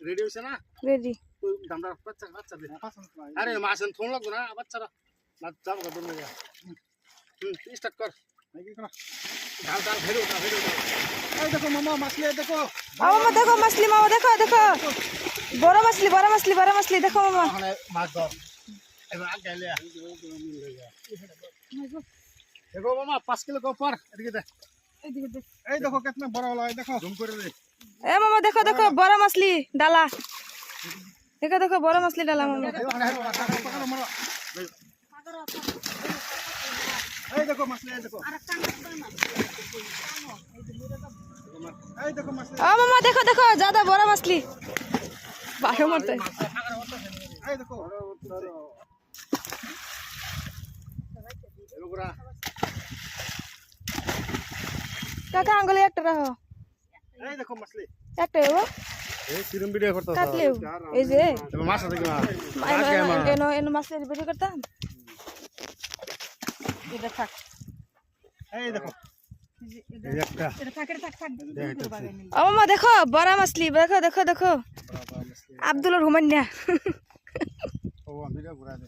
Ready হইছে না? Ready. তুই দামটা বাচ্চা দে। আরে মাছেন ফোন লাগবো না বাচ্চারা। না যাবো কত দূর যা। স্টার্ট কর। ডাল ডাল ভেড়ো না ভেড়ো। এই দেখো মামা মাছলি দেখো। মামা দেখো মাছলি, মামা দেখো দেখো বড় মাছলি বড় মাছলি বড় মাছলি দেখো মামা। ওখানে মাছ ধর। এবার আগে গেলে দেখো মামা 5 কিলো কপার এদিকে দে। এইদিকে দেখ। এই দেখো কিতনা বড় হলো দেখো জুম করে দে। এ মামা দেখো দেখো বড় মাছলি ডালা। দেখো দেখো বড় মাছলি ডালা মামা। এই দেখো মাছলি এই দেখো। এই দেখো মাছলি। ও মামা দেখো দেখো ज्यादा বড় মাছলি। বারো মারতে। এই দেখো। এগুলা কাকা আঙ্গুলে একটা রাখো। এই দেখো মাছলি। একটা এও এই সিরম ভিডিও করতে কাটলেও এই যে মাছ আছে কি এনো এনো মাছের ভিডিও করতাম। এটা থাক। এই দেখো এই একটা এটা থাক এটা থাক থাক। ও মামা দেখো বড় মাছলি দেখো দেখো দেখো আব্দুল রহমান না। ও ভিডিও ঘুরা দে।